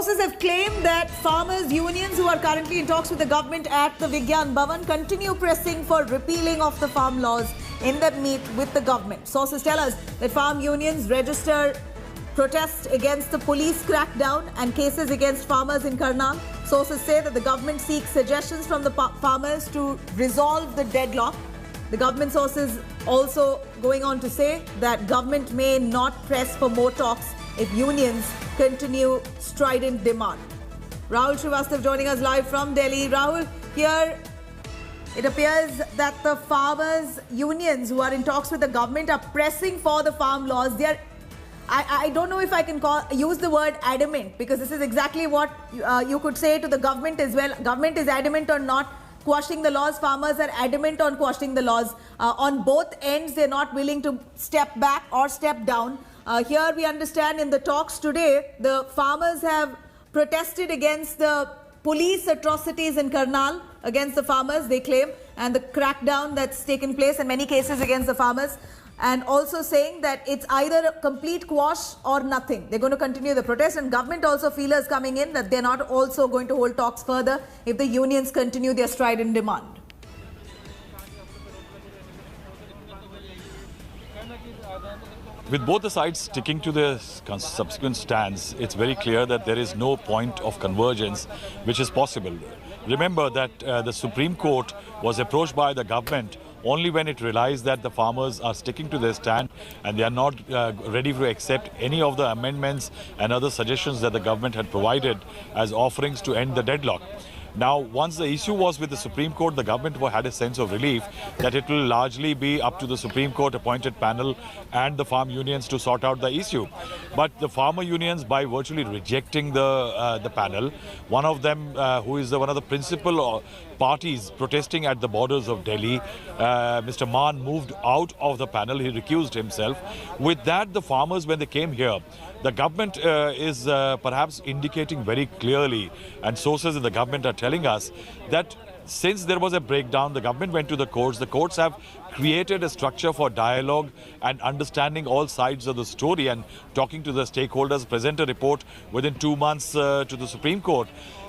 Sources have claimed that farmers' unions who are currently in talks with the government at the Vigyan Bhavan continue pressing for repealing of the farm laws in their meet with the government. Sources tell us that farm unions register protests against the police crackdown and cases against farmers in Karnal. Sources say that the government seeks suggestions from the farmers to resolve the deadlock. The government sources also going on to say that government may not press for more talks if unions continue strident demand. Rahul Srivastav joining us live from Delhi. Rahul, here it appears that the farmers' unions who are in talks with the government are pressing for the farm laws. They are, I don't know if I can use the word adamant, because this is exactly what you could say to the government as well. Government is adamant on not quashing the laws. Farmers are adamant on quashing the laws. On both ends, they're not willing to step back or step down. Here we understand in the talks today, the farmers have protested against the police atrocities in Karnal against the farmers, they claim, and the crackdown that's taken place in many cases against the farmers, and also saying that it's either a complete quash or nothing. They're going to continue the protest, and government also feelers coming in that they're not also going to hold talks further if the unions continue their strident demand. With both the sides sticking to their subsequent stands, it's very clear that there is no point of convergence which is possible. Remember that the Supreme Court was approached by the government only when it realized that the farmers are sticking to their stand and they are not ready to accept any of the amendments and other suggestions that the government had provided as offerings to end the deadlock. Now, once the issue was with the Supreme Court, the government had a sense of relief that it will largely be up to the Supreme Court appointed panel and the farm unions to sort out the issue. But the farmer unions, by virtually rejecting the panel, one of them, who is one of the principal parties protesting at the borders of Delhi, Mr. Maan, moved out of the panel. He recused himself. With that, the farmers, when they came here, the government is perhaps indicating very clearly, and sources in the government are telling us that since there was a breakdown, the government went to the courts. The courts have created a structure for dialogue and understanding all sides of the story and talking to the stakeholders, present a report within 2 months to the Supreme Court.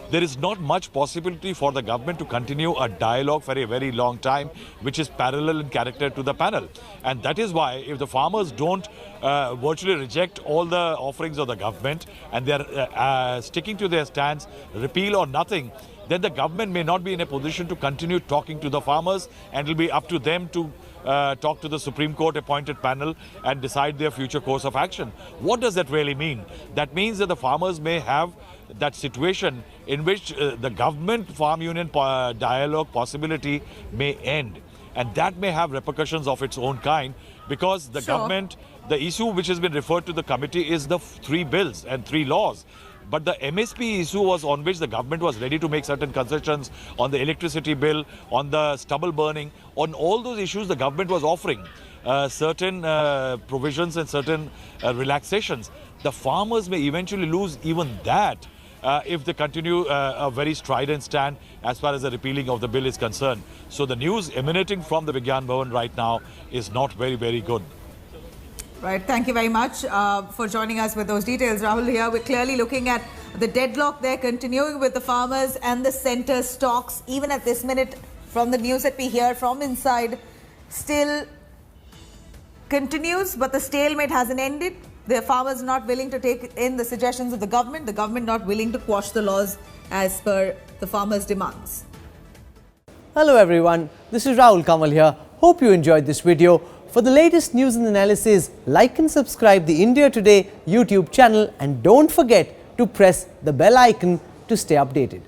There is not much possibility for the government to continue a dialogue for a very long time, which is parallel in character to the panel. And that is why, if the farmers don't virtually reject all the offerings of the government and they are sticking to their stance, repeal or nothing, then the government may not be in a position to continue talking to the farmers, and it will be up to them to talk to the Supreme Court appointed panel and decide their future course of action. What does that really mean? That means that the farmers may have that situation in which the government farm union dialogue possibility may end, and that may have repercussions of its own kind, because the government, the issue which has been referred to the committee is the 3 bills and 3 laws. But the MSP issue was on which the government was ready to make certain concessions on the electricity bill, on the stubble burning. On all those issues, the government was offering certain provisions and certain relaxations. The farmers may eventually lose even that if they continue a very strident stand as far as the repealing of the bill is concerned. So the news emanating from the Vigyan Bhavan right now is not very, very good. Right, thank you very much for joining us with those details. Rahul, here we're clearly looking at the deadlock there continuing with the farmers and the centre stocks. Even at this minute, from the news that we hear from inside, still continues, but the stalemate hasn't ended. The farmers not willing to take in the suggestions of the government not willing to quash the laws as per the farmers' demands. Hello everyone, this is Rahul Kamal here. Hope you enjoyed this video. For the latest news and analysis, like and subscribe the India Today YouTube channel, and don't forget to press the bell icon to stay updated.